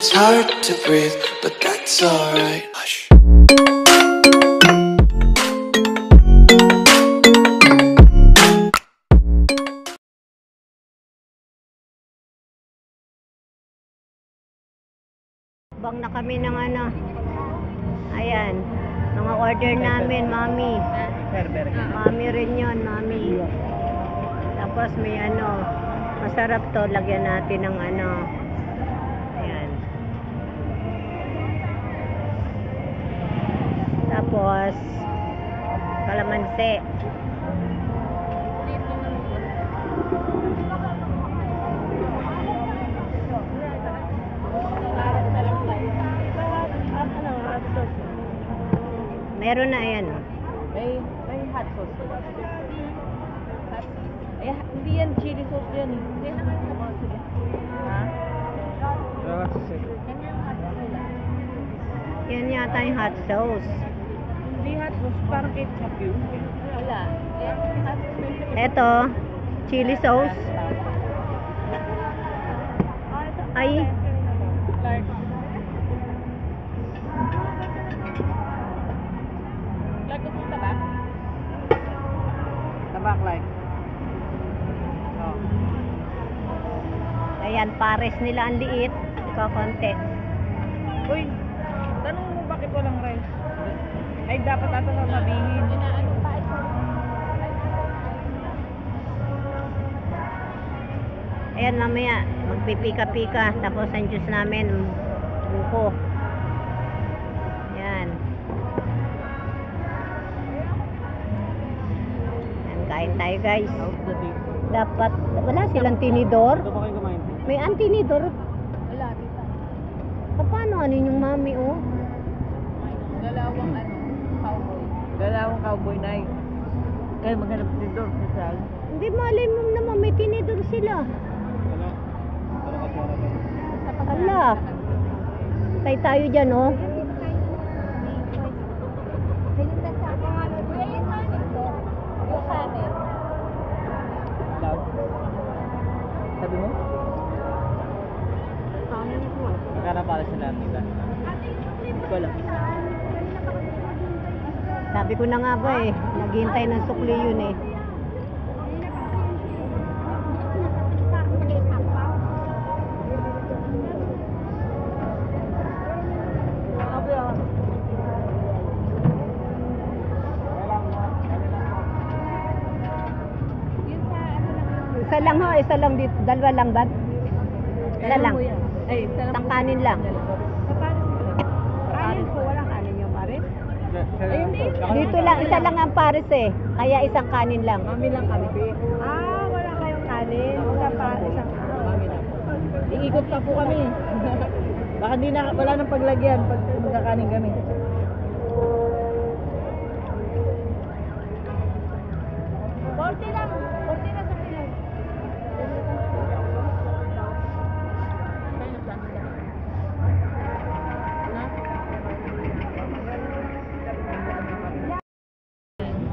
It's hard to breathe, but that's alright. Hush. Bang na kami ng ano. Ayan. Mga order namin, mami. Mami rin yun, mami. Tapos may ano. Masarap to. Lagyan natin ng ano. Ayan. Tapos kalamansi. Meron na ayan. May hot sauce. Eh, hindi yan chili sauce yan. Hindi naman ito mga sila. Ha? Yan yata yung hot sauce. Hindi hot sauce, parang ketchup yun. Wala. Eto, chili sauce. Ay, Tabak like. Oh. ayan, pares nila ang liit. Ikaw konti. Uy, tanong mo bakit walang rice? Ay, dapat ata sasabihin. Ayan, mamaya, magpipika-pika. Tapos ang juice namin, buko. Yan. Yan, kain tayo guys. Dapat, wala silang tinidor. Ito ba kayo kumain? May antinidor. Wala, tita. Paano ano yung mami, oh? Dalawang cowboy. Dalawang cowboy night. Kaya maghanap dito sa sal. Hindi, malay mo naman, may tinidor sila. Ala. Tay tayo dyan, oh. Sabi mo? Magkana para sila nila. Hindi ko alam. Sabi ko na nga ba eh, naghihintay ng sukli yun eh. Isa lang ho, isa lang dito, dalawa lang ba? Isa lang. Ay, Isang kanin lang. Kanin po, walang kanin yung pares? Dito lang, isa lang ang pares eh. Kaya isang kanin lang. Mami lang kami. Ah, wala kayong kanin. Isang mami lang. Iikot pa po kami. Baka di na, wala nang paglagyan pag magkakanin kami. Korte lang sa pilang.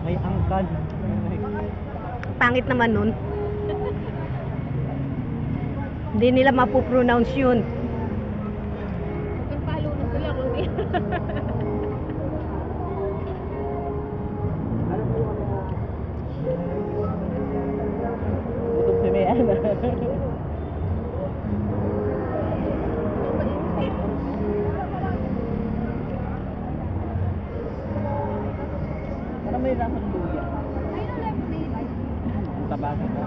May angkan. Pangit naman nun. Hindi nila mapupronounce yun. Palo na sila kung di. Gutom si Mea na. Parang may rasang luya. Tabasan na.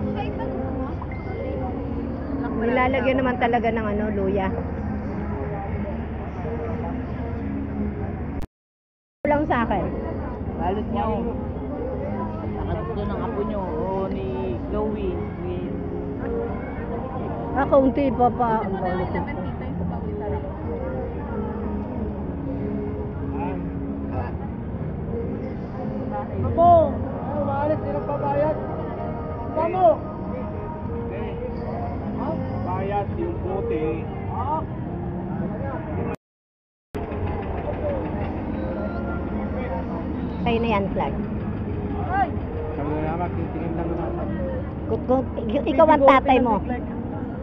Nilalagyan naman talaga ng ano, luya. Lang sa akin. Balot niyo. Nakagusto ng apo niyo o ni Chloe. Kaunti pa pa. Apo! Umalis, silang pabayad. Kamo! Bayad, yung puti. Sa'yo na yan, Clark. Kami na naman, titingin lang naman. Ikaw ang tatay mo.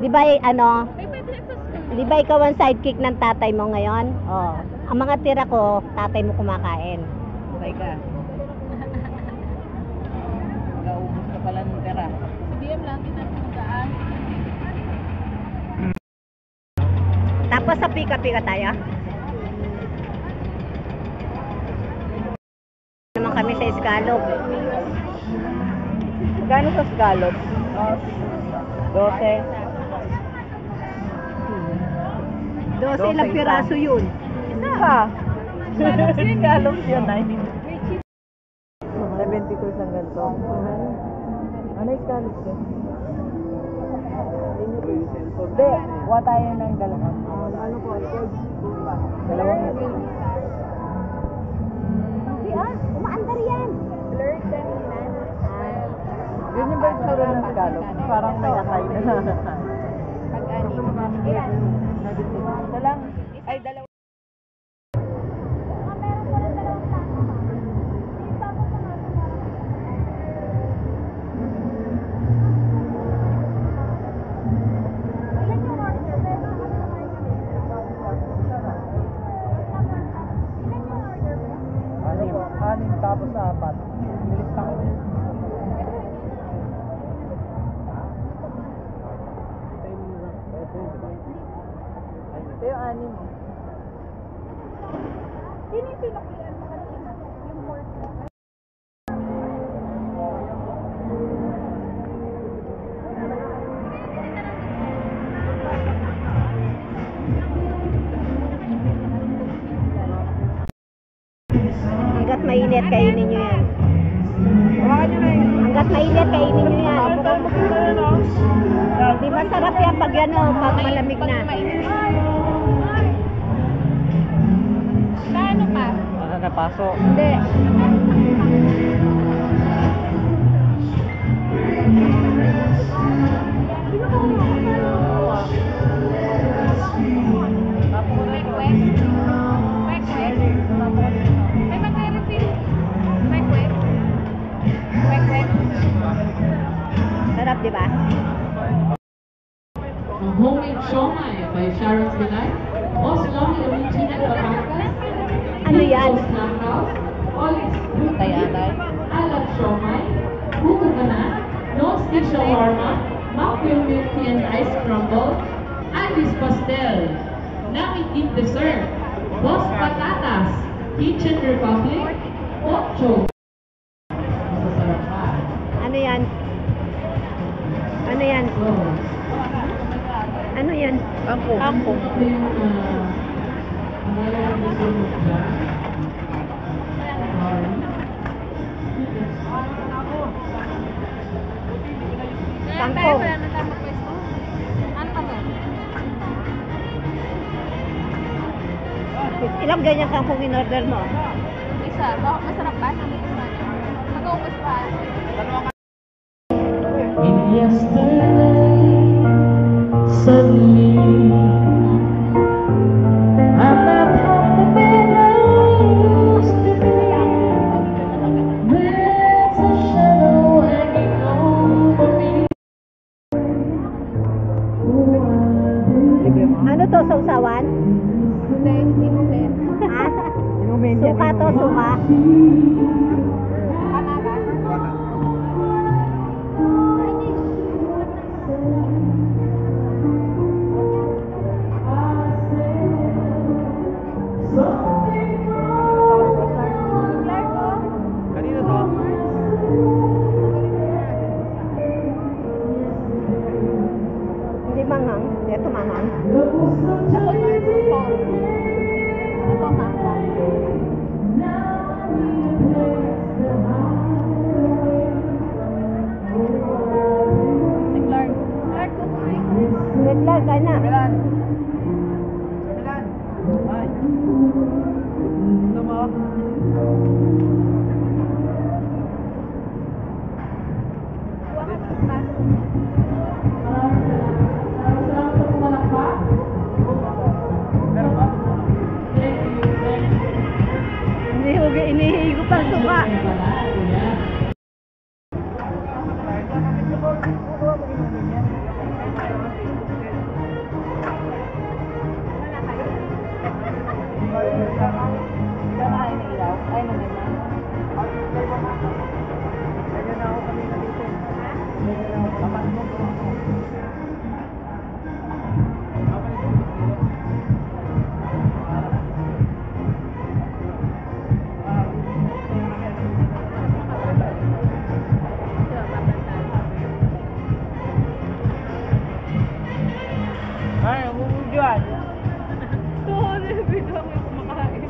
Di ba ano? Ay, may breakfast ka. Di ba ikaw ang sidekick ng tatay mo ngayon? Oh. Ang mga tira ko, tatay mo kumakain. Sabay ka. Nakaubos ka pala ng pera. BM lang kita magkaan. Tapos sa pika-pika tayo. Naman kami sa Escalog. Magkano sa scallop? 12. 12 ilang piraso yun. Isa. Scallops yun ay. 72 isang ganito. Ano yung scallops yun? Hindi, kuha tayo ng dalawang. Ano po? Dalawang. Di umaandar yan. Yun yung ba yung saro ng scallops? Parang may atay na. Pag-anim. Ilan? Ito lang. Ay, dalawa. Anim tapos sa 4. Bilis ako. Ito yung 6. Sino yung pinaklian mo kanina? Yung pork mo? Hanggat mainit, kainin nyo yan. Hawakan nyo na yun. Hanggat mainit, kainin nyo yan. Di masarap yan pag pag malamig na. Paano pa? Ano na paso? Hindi. Kwek-kwek? Kwek-kwek? May mag-refill. Kwek-kwek? Kwek-kwek? Sarap, di ba? Homemade Siomai by Sharon Vilay, Oslam Original Batangas, Ano yan? Oslam House, Olis Atay-atay. Alat Siomai, Buko Kanan, No Stick Shawarma, Mackerel Milk Tea and Ice Crumble, Alice Pastel, Nami Deep Dessert, Boss Patatas, Kitchen Republic, Ocho. Masasarap pa. Ano yan? Ano yan? So, Ano yan? Angko. ito yung ang gusto dyan. Kangkong. Wala na tayo magpwesto. Ano pa to? Ilang ganyan kangkong in-order mo? Isa. Masarap ba? Mag-uupos pa. In yesterday, suddenly, I'm not half the man I used to be. There's a shadow hanging over me. Ano to, sausawan? Hindi, hindi mo bet. Ha? Inumin yan. Suka to, suka. Tama ba? Kanino to? Hindi manghang. Ito manghang. Ito masa. Si Clark. Clark, kumain. Red light, kaya na. Milan. Milan. Ay. Ito mo. Kuha ka ng pa. Sarap sa pumalakpak. Meron ba? Inihigo pa ang suka. Saan na ng ilaw? Ay, naman na. Ganyan na ako kanina dito. Ganyan na ako. Tapat mo. Ay, umuudyan. Oo, nilibito ako yung kumakain.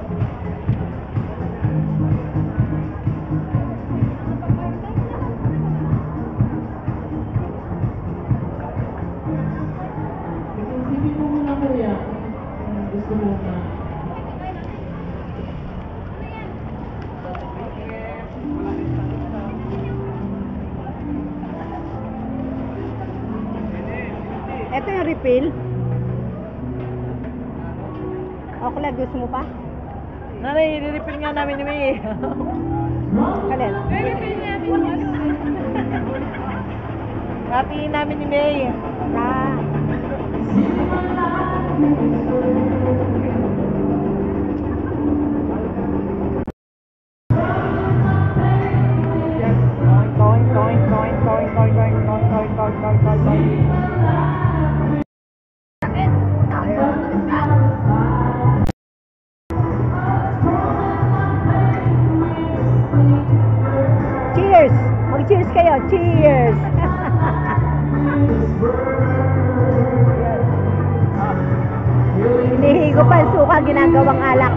Isipin mo muna kuya. Kung gusto mo na. Ito yung refill. Okay, gusto mo pa? Nanay, nilipin nga namin ni May. Kalin? Hatiin namin ni May. Ah. Toing, toing, toing, toing, toing, toing, toing, toing, toing, toing, toing, toing. Cheers! Mag-cheers kayo! Cheers! Hinihigo pa ang suka, ginagawang alak.